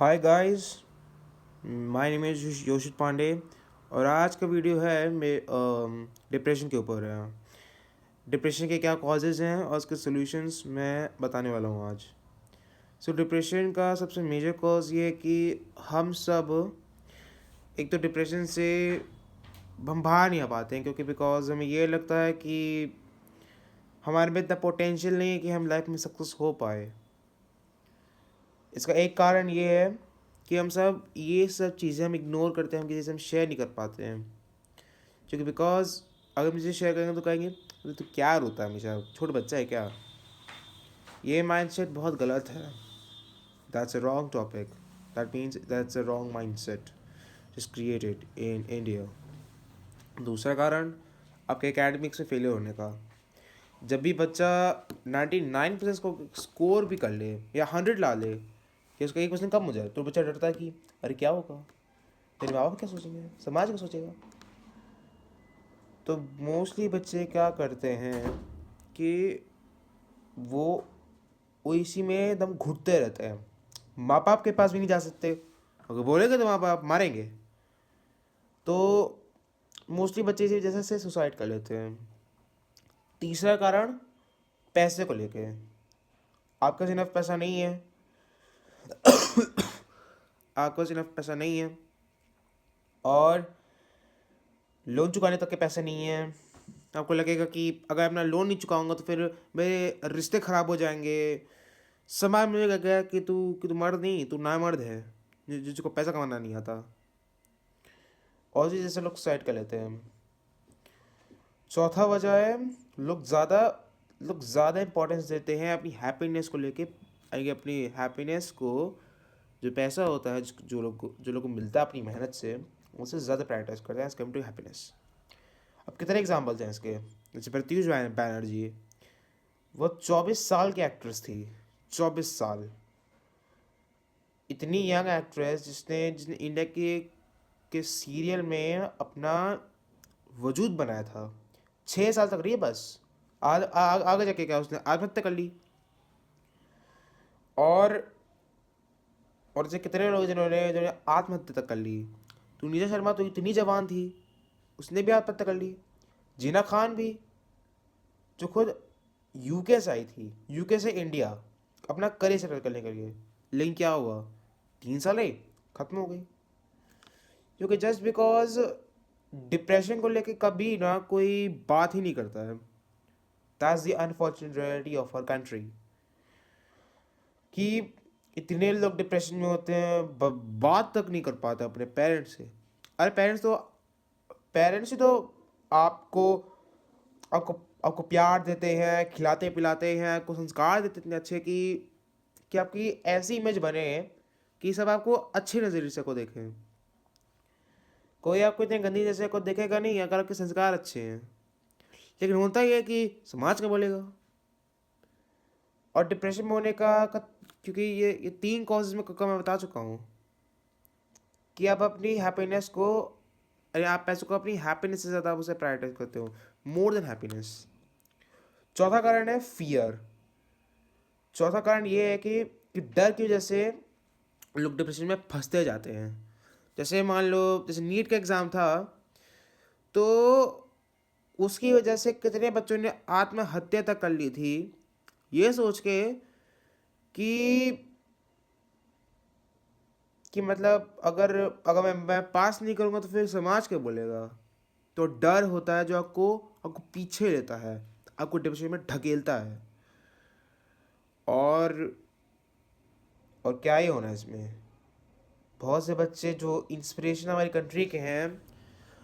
Hi guys, my name is Yoshit Pandey. और आज का वीडियो है डिप्रेशन के ऊपर है। डिप्रेशन के क्या कॉजेज़ हैं और उसके सॉल्यूशंस मैं बताने वाला हूँ आज। डिप्रेशन का सबसे मेजर कॉज ये है कि हम सब एक तो डिप्रेशन से हम बाहर नहीं आ पाते हैं, क्योंकि बिकॉज हमें ये लगता है कि हमारे में इतना पोटेंशियल नहीं है कि हम लाइफ में सक्सेस हो पाए। इसका एक कारण ये है कि हम सब ये सब चीज़ें हम इग्नोर करते हैं, हम किसी से हम शेयर नहीं कर पाते हैं। क्योंकि बिकॉज अगर मुझे शेयर करेंगे तो कहेंगे अरे तू क्या रोता है, हमेशा छोटा बच्चा है क्या। ये माइंडसेट बहुत गलत है। That's a wrong topic. That means that's a wrong mindset just created in India. दूसरा कारण आपके एकेडमिक्स में फेलियर होने का। जब भी बच्चा 99% को स्कोर भी कर ले या 100 ला ले कि उसका 1% कम हो जाए, तो बच्चा डरता है कि अरे क्या होगा, मेरे माँ बाप क्या सोचेंगे, समाज क्या सोचेगा। तो मोस्टली बच्चे क्या करते हैं कि वो इसी में एकदम घुटते रहते हैं। माँ बाप के पास भी नहीं जा सकते, अगर बोलेंगे तो माँ बाप मारेंगे। तो मोस्टली बच्चे इसी वजह से सुसाइड कर लेते हैं। तीसरा कारण पैसे को लेके। आपका इनफ पैसा नहीं है, आपका इनफ पैसा नहीं है और लोन चुकाने तक के पैसे नहीं हैं। आपको लगेगा कि अगर अपना लोन नहीं चुकाऊंगा तो फिर मेरे रिश्ते ख़राब हो जाएंगे। समाज में लगेगा कि तू मर्द नहीं, तू ना मर्द है जिसको पैसा कमाना नहीं आता। और भी जैसे लोग सुसाइड कर लेते हैं। चौथा वजह है लोग ज़्यादा इंपॉर्टेंस देते हैं अपनी हैप्पीनेस को लेके। अपनी हैप्पीनेस को, जो पैसा होता है जो लोग को मिलता है अपनी मेहनत से, उससे ज़्यादा प्रायोरिटाइज करते हैं एज कम टू हैप्पीनेस। अब कितने एग्जाम्पल्स हैं इसके। जैसे प्रत्युष बैनर्जी, वो 24 साल की एक्ट्रेस थी। 24 साल, इतनी यंग एक्ट्रेस जिसने जिसने इंडिया के सीरियल में अपना वजूद बनाया था। 6 साल तक रही है बस। आगे जाके क्या उसने आत्महत्या कर ली। और और ऐसे कितने लोग जिन्होंने आत्महत्या तक कर ली। तो नीता शर्मा तो इतनी जवान थी, उसने भी आत्महत्या कर ली। जीना खान भी, जो खुद यूके से आई थी, यूके से इंडिया अपना करियर सेटल करने के लिए, लेकिन क्या हुआ, 3 साल रही, खत्म हो गई। क्योंकि जस्ट बिकॉज डिप्रेशन को लेके कभी ना कोई बात ही नहीं करता है। That's the unfortunate reality of our country कि इतने लोग डिप्रेशन में होते हैं, बात तक नहीं कर पाते अपने पेरेंट्स से। अरे पेरेंट्स ही तो आपको आपको आपको प्यार देते हैं, खिलाते पिलाते हैं, आपको संस्कार देते इतने अच्छे कि आपकी ऐसी इमेज बने कि सब आपको अच्छे नज़रिए से को देखें। कोई आपको इतने गंदी नज़र को देखेगा नहीं अगर आपके संस्कार अच्छे हैं। लेकिन होता ही है कि समाज क्या बोलेगा। और डिप्रेशन में होने का क्योंकि ये 3 कॉजेज मैं बता चुका हूँ कि आप अपनी हैप्पीनेस को, अरे आप पैसों को अपनी हैप्पीनेस से ज़्यादा आप उसे प्रायोरिटाइज करते हो, मोर देन हैप्पीनेस। चौथा कारण है फियर। चौथा कारण ये है कि डर की वजह से लोग डिप्रेशन में फंसते जाते हैं। जैसे मान लो, जैसे नीट का एग्ज़ाम था, तो उसकी वजह से कितने बच्चों ने आत्महत्या तक कर ली थी, ये सोच के कि मतलब अगर अगर मैं पास नहीं करूँगा तो फिर समाज क्या बोलेगा। तो डर होता है जो आपको आपको पीछे लेता है, आपको डिप्रेशन में ढकेलता है। और और क्या ही होना है इसमें। बहुत से बच्चे जो इंस्पिरेशन हमारी कंट्री के हैं,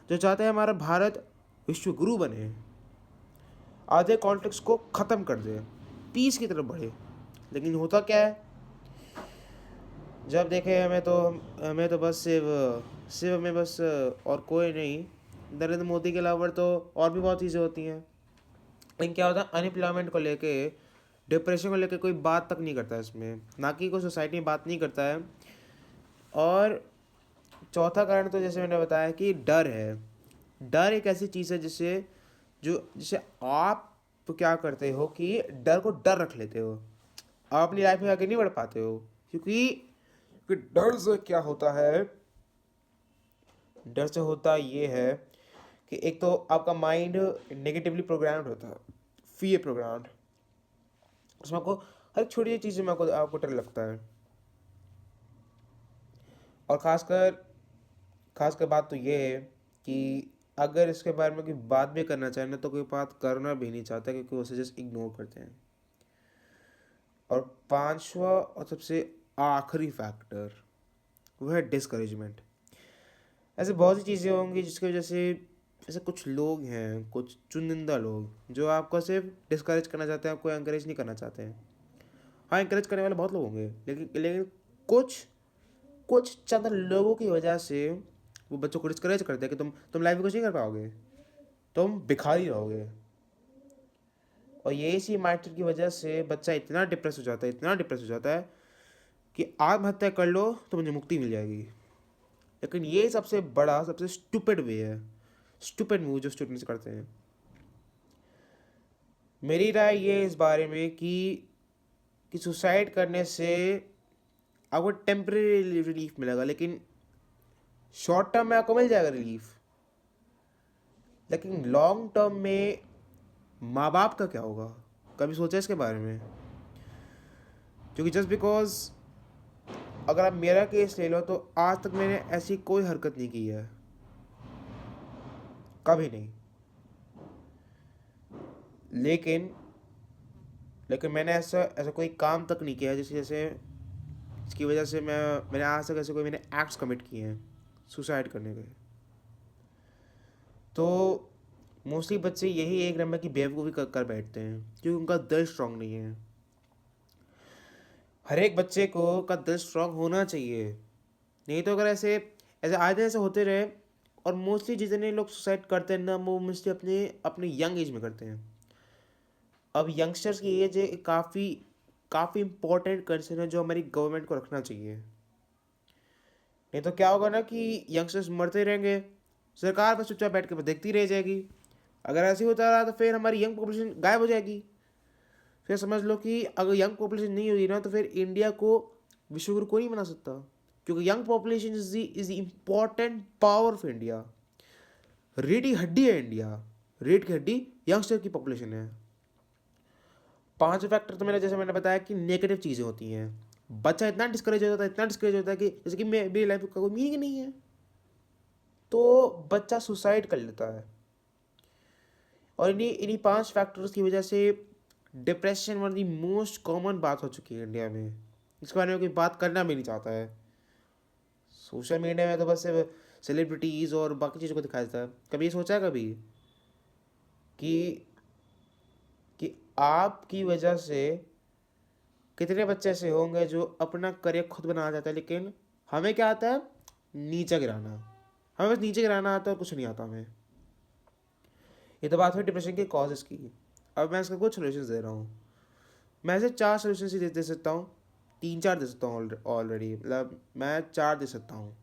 जो चाहते हैं हमारा भारत विश्व गुरु बने, आधे कॉन्फ्लिक्ट्स को ख़त्म कर दे, पीस की तरफ बढ़े। लेकिन होता क्या है, जब देखे हमें तो बस सिर्फ हमें बस और कोई नहीं, नरेंद्र मोदी के अलावा तो और भी बहुत चीज़ें होती हैं। लेकिन क्या होता है, अनएम्प्लॉयमेंट को लेके, डिप्रेशन को लेके कोई बात तक नहीं करता है इसमें, ना कि कोई सोसाइटी में बात नहीं करता है। और चौथा कारण तो जैसे मैंने बताया कि डर है। डर एक ऐसी चीज़ है जिसे आप तो क्या करते हो कि डर को डर रख लेते हो, आप अपनी लाइफ में आगे नहीं बढ़ पाते हो। क्योंकि कि डर से क्या होता है, डर से होता ये है कि एक तो आपका माइंड नेगेटिवली प्रोग्राम्ड होता है, फियर प्रोग्राम्ड। उसमें आपको हर छोटी छोटी चीज़ में आपको आपको डर लगता है। और खासकर बात तो ये है कि अगर इसके बारे में कोई बात भी करना चाहे ना, तो कोई बात करना भी नहीं चाहता, क्योंकि उसे जस्ट इग्नोर करते हैं। और पांचवा और सबसे आखिरी फैक्टर वो है डिस्करेजमेंट। ऐसे बहुत सी चीज़ें होंगी जिसकी वजह से ऐसे कुछ लोग हैं, कुछ चुनिंदा लोग जो आपको सिर्फ डिस्करेज करना चाहते हैं, आपको एंकरेज नहीं करना चाहते हैं। हाँ, एंकरेज करने वाले बहुत लोग होंगे, लेकिन कुछ कुछ चंद लोगों की वजह से वो बच्चों को डिस्करेज करते हैं कि तुम लाइफ में कुछ नहीं कर पाओगे, तुम भिखारी रहोगे। और ये इसी माइंडसेट की वजह से बच्चा इतना डिप्रेस हो जाता है, इतना डिप्रेस हो जाता है कि आत्महत्या कर लो तो मुझे मुक्ति मिल जाएगी। लेकिन ये सबसे बड़ा, सबसे स्टूपिड वे है, स्टूपिड मूव जो स्टूडेंट्स करते हैं। मेरी राय ये इस बारे में कि सुसाइड करने से आपको टेम्परेरी रिलीफ मिलेगा, लेकिन शॉर्ट टर्म में आपको मिल जाएगा रिलीफ, लेकिन लॉन्ग टर्म में माँ बाप का क्या होगा? कभी सोचा इसके बारे में? क्योंकि जस्ट बिकॉज अगर आप मेरा केस ले लो तो आज तक मैंने ऐसी कोई हरकत नहीं की है, कभी नहीं। लेकिन लेकिन मैंने ऐसा ऐसा कोई काम तक नहीं किया है जैसे जैसे इसकी वजह से मैंने आज तक ऐसे कोई मैंने एक्ट्स कमिट किए हैं सुसाइड करने के। तो मोस्टली बच्चे यही एक नंबर की बेवकूफ़ी कर बैठते हैं क्योंकि उनका दिल स्ट्रांग नहीं है। हर एक बच्चे को का दिल स्ट्रांग होना चाहिए, नहीं तो अगर ऐसे ऐसे आए दिन ऐसे होते रहे। और मोस्टली जितने लोग सुसाइड करते हैं ना, वो मोस्टली अपने अपने यंग एज में करते हैं। अब यंगस्टर्स की एज काफ़ी काफ़ी इंपॉर्टेंट कंसर्न है जो हमारी गवर्नमेंट को रखना चाहिए। नहीं तो क्या होगा ना कि यंगस्टर्स मरते रहेंगे, सरकार बस चुपचाप बैठ के देखती रह जाएगी। अगर ऐसे ही होता रहा तो फिर हमारी यंग पॉपुलेशन गायब हो जाएगी। फिर समझ लो कि अगर यंग पॉपुलेशन नहीं होगी ना, तो फिर इंडिया को विश्व गुरु कोई नहीं बना सकता, क्योंकि young population is the important power of India. रीढ़ की हड्डी है इंडिया, रीढ़ की हड्डी यंगस्टर की पॉपुलेशन है। पांच फैक्टर तो जैसे मैंने बताया कि नेगेटिव चीज़ें होती हैं। बच्चा इतना डिस्करेज हो जाता है, इतना डिस्करेज होता है कि जैसे कि मेरी लाइफ का कोई मीनिंग नहीं है, तो बच्चा सुसाइड कर लेता है। और इन्हीं इन्हीं पांच फैक्टर्स की वजह से depression one the most common बात हो चुकी है इंडिया में। इसके बारे में कोई बात करना भी नहीं चाहता है। सोशल मीडिया में तो बस सेलिब्रिटीज़ और बाकी चीज़ों को दिखाया जाता है। कभी ये सोचा है कभी कि कि आपकी वजह से कितने बच्चे ऐसे होंगे जो अपना करियर खुद बनाना चाहते हैं, लेकिन हमें क्या आता है? नीचे गिराना। हमें बस नीचे गिराना आता है और कुछ नहीं आता हमें। ये तो बात हुई डिप्रेशन के कॉजेज़ की। अब मैं इसका कुछ सोल्यूशन दे रहा हूँ। मैं ऐसे चार सोल्यूशन ही दे सकता हूँ, तीन चार दे सकता हूँ ऑलरेडी, मतलब मैं चार दे सकता हूँ,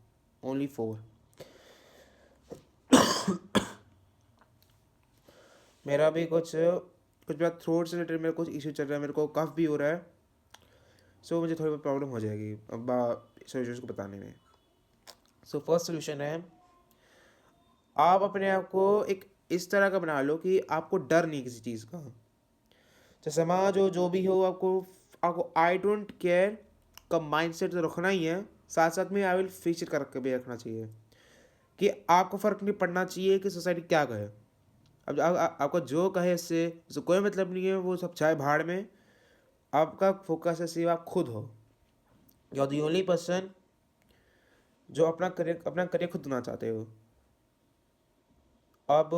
ओनली 4। मेरा भी कुछ कुछ बात थ्रोट से रिलेटेड मेरा कुछ इशू चल रहा है, मेरे को कफ भी हो रहा है, सो मुझे थोड़ी बहुत प्रॉब्लम हो जाएगी अब सोल्यूशन को बताने में। सो फर्स्ट सोल्यूशन है, आप अपने आप को एक इस तरह का बना लो कि आपको डर नहीं किसी चीज़ का। चाहे समाज हो, जो भी हो, आपको आपको आई डोंट केयर का माइंडसेट तो रखना ही है, साथ साथ में आई विल फेस इट कर भी रखना चाहिए कि आपको फ़र्क नहीं पड़ना चाहिए कि सोसाइटी क्या कहे। अब आपका जो कहे इससे कोई मतलब नहीं है, वो सब चाहे भाड़ में। आपका फोकस है सिर्फ आप खुद हो। You are the only person जो अपना करियर खुद बनाना चाहते हो। अब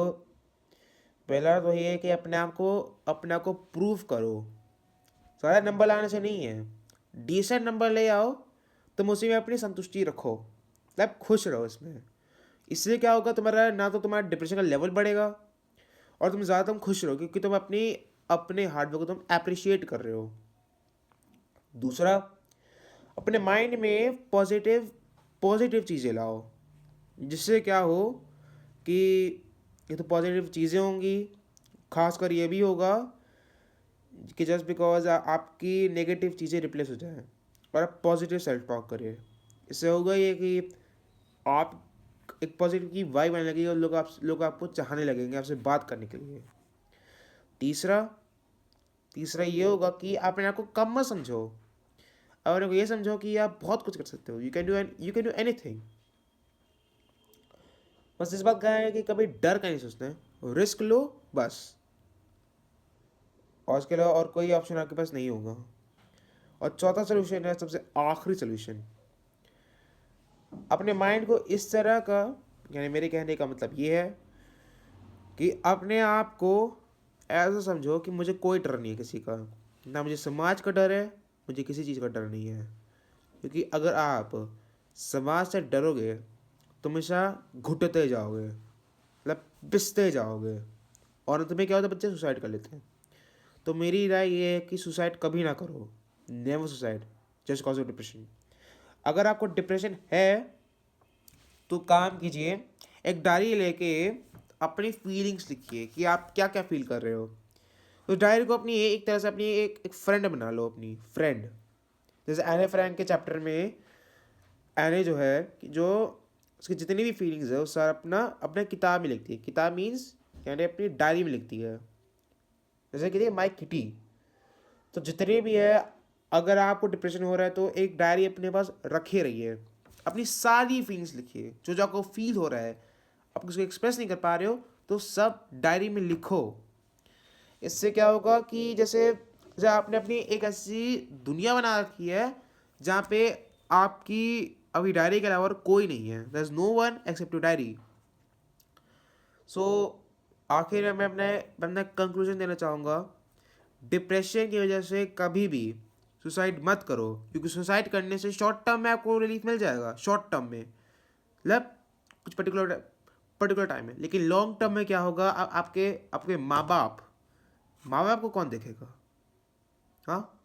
पहला तो ये है कि अपने आप को प्रूव करो। सारे नंबर लाने से नहीं है, डिसेंट नंबर ले आओ, तुम उसी में अपनी संतुष्टि रखो, मतलब खुश रहो इसमें। इससे क्या होगा, तुम्हारा ना तो तुम्हारा डिप्रेशन का लेवल बढ़ेगा और तुम खुश रहो, क्योंकि तुम अपने हार्डवर्क को तुम अप्रिशिएट कर रहे हो। दूसरा, अपने माइंड में पॉजिटिव पॉजिटिव चीज़ें लाओ, जिससे क्या हो कि ये तो पॉजिटिव चीज़ें होंगी। खासकर ये भी होगा कि जस्ट बिकॉज आपकी नेगेटिव चीज़ें रिप्लेस हो जाए और आप पॉजिटिव सेल्फ टॉक करिए। इससे होगा ये कि आप एक पॉजिटिव की वाइब आने लगेगी और लोग आपको चाहने लगेंगे आपसे बात करने के लिए। तीसरा तीसरा ये होगा कि आप अपने आप को कम मत समझो, और ये समझो कि आप बहुत कुछ कर सकते हो। You can do anything. बस इस बात का है कि कभी डर का नहीं सोचना है, रिस्क लो बस, और उसके अलावा और कोई ऑप्शन आपके पास नहीं होगा। और चौथा सोल्यूशन है, सबसे आखिरी सोल्यूशन, अपने माइंड को इस तरह का, यानी मेरे कहने का मतलब ये है कि अपने आप को ऐसा समझो कि मुझे कोई डर नहीं है किसी का, ना मुझे समाज का डर है, मुझे किसी चीज़ का डर नहीं है। क्योंकि अगर आप समाज से डरोगे तो हमेशा घुटते जाओगे, मतलब पिसते जाओगे, और अंत में क्या होता है, बच्चे सुसाइड कर लेते हैं। तो मेरी राय ये है कि सुसाइड कभी ना करो, never suicide just cause of depression. अगर आपको डिप्रेशन है तो काम कीजिए, एक डायरी लेके अपनी फीलिंग्स लिखिए कि आप क्या क्या फील कर रहे हो। उस डायरी को अपनी एक तरह से अपनी एक फ्रेंड बना लो, अपनी फ्रेंड। जैसे एने फ्रैंक के चैप्टर में एने जो है कि जो उसकी जितनी भी फीलिंग्स है वो सारा अपना अपने किताब में लिखती है। किताब मीन्स यानी अपनी डायरी में लिखती है। जैसे कि माई किटी। तो जितने भी है, अगर आपको डिप्रेशन हो रहा है तो एक डायरी अपने पास रखे रहिए, अपनी सारी फीलिंग्स लिखिए, जो जो आपको फील हो रहा है, आप उसको एक्सप्रेस नहीं कर पा रहे हो तो सब डायरी में लिखो। इससे क्या होगा कि जैसे जैसे आपने अपनी एक ऐसी दुनिया बना रखी है जहाँ पे आपकी अभी डायरी के अलावा और कोई नहीं है, there is no one except your diary. So आखिर में मैं अपना कंक्लूजन देना चाहूँगा, डिप्रेशन की वजह से कभी भी सुसाइड मत करो, क्योंकि सुसाइड करने से शॉर्ट टर्म में आपको रिलीफ मिल जाएगा, शॉर्ट टर्म में, मतलब कुछ पर्टिकुलर टाइम में। लेकिन लॉन्ग टर्म में क्या होगा, आपके आपके माँ बाप को कौन देखेगा? हाँ,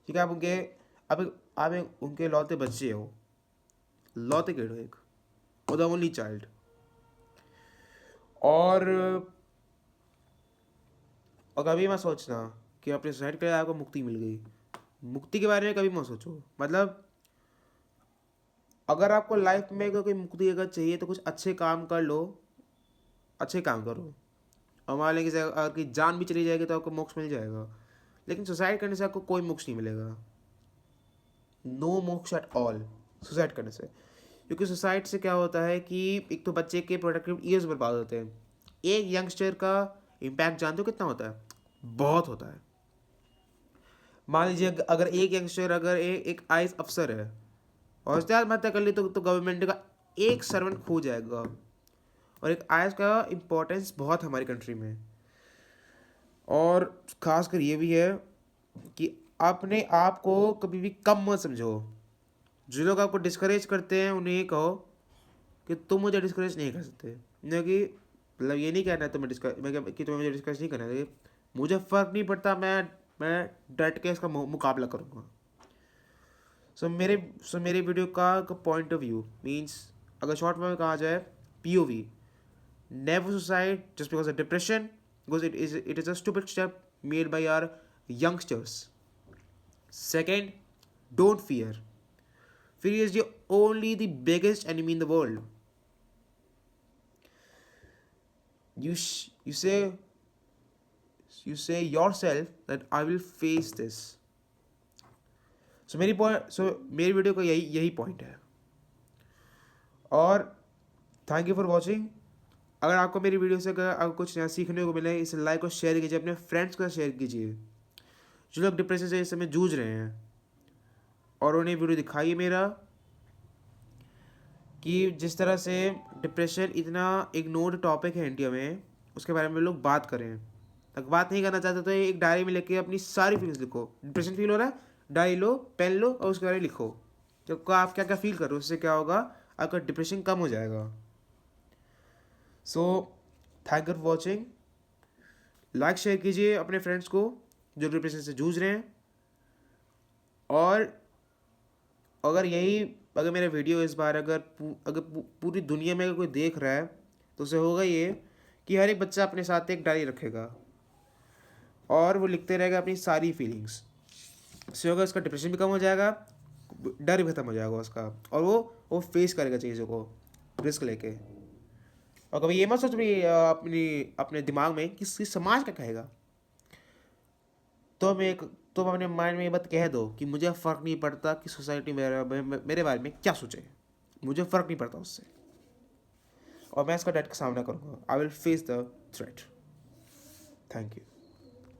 ठीक है, आप उनके लौते बच्चे हो, लौते किड हो, एक द ओनली चाइल्ड। और कभी मत सोचना कि अपने सुसाइड के लिए आपको मुक्ति मिल गई। मुक्ति के बारे में कभी मत सोचो। मतलब अगर आपको लाइफ में कोई मुक्ति अगर चाहिए तो कुछ अच्छे काम कर लो, अच्छे काम करो, और मान लें कि अगर की जान भी चली जाएगी तो आपको मोक्ष मिल जाएगा। लेकिन सुसाइड करने से आपको कोई मोक्ष नहीं मिलेगा, नो मोक्ष एट ऑल सुसाइड करने से। क्योंकि सुसाइड से क्या होता है कि एक तो बच्चे के प्रोडक्टिव ईयर्स बर्बाद होते हैं। एक यंगस्टर का इम्पैक्ट जानते हो कितना होता है? बहुत होता है। मान लीजिए अगर एक यंगस्टर अगर एक आईएएस अफसर है और उसने आत्महत्या कर ली तो गवर्नमेंट का एक सर्वेंट खो जाएगा। और एक आईएएस का इम्पोर्टेंस बहुत है हमारी कंट्री में। और खासकर ये भी है कि अपने आप को कभी भी कम मत समझो। जो लोग आपको डिस्करेज करते हैं उन्हें ये कहो कि तुम मुझे डिस्करेज नहीं कर सकते। नहीं कि मतलब ये नहीं कहना है तुम्हें कि तुम्हें मुझे डिस्करेज नहीं करना है, मुझे फ़र्क नहीं पड़ता, मैं डट के इसका मुकाबला करूँगा। सो मेरे वीडियो का पॉइंट ऑफ व्यू मीन्स, अगर शॉर्ट में कहा जाए, POV, never suicide just because of depression, because it is a stupid step made by our youngsters. Second, don't fear. Fear is the only the biggest enemy in the world. You say yourself that I will face this. मेरी video का यही point है। और thank you for watching. अगर आपको मेरी video से अगर कुछ नया सीखने को मिले, इसे लाइक और शेयर कीजिए, अपने फ्रेंड्स के साथ शेयर कीजिए जो लोग डिप्रेशन से इस समय जूझ रहे हैं, और उन्हें वीडियो दिखाइए मेरा कि जिस तरह से डिप्रेशन इतना इग्नोर्ड टॉपिक है इंडिया में, उसके बारे में लोग बात करें। अगर बात नहीं करना चाहते तो एक डायरी में लेके अपनी सारी फीलिंग्स लिखो। डिप्रेशन फील हो रहा है, डायरी लो, पेन लो और उसके बारे में लिखो तो आप क्या क्या फील करो। उससे क्या होगा, आपका डिप्रेशन कम हो जाएगा। So thank you for watching. Like share कीजिए अपने फ्रेंड्स को जो डिप्रेशन से जूझ रहे हैं। और अगर मेरा वीडियो इस बार अगर पूरी दुनिया में अगर कोई देख रहा है तो उसे होगा ये कि हर एक बच्चा अपने साथ एक डायरी रखेगा और वो लिखते रहेगा अपनी सारी फीलिंग्स। इससे होगा उसका डिप्रेशन भी कम हो जाएगा, डर भी खत्म हो जाएगा उसका, और वो फेस करेगा चीज़ों को रिस्क लेके। और कभी ये मत सोच भी अपने दिमाग में कि समाज क्या कहेगा। तो तुम अपने माइंड में ये बात कह दो कि मुझे फ़र्क नहीं पड़ता कि सोसाइटी मेरे बारे में क्या सोचे, मुझे फ़र्क नहीं पड़ता उससे, और मैं इसका डट का सामना करूँगा। I will face the threat. Thank you.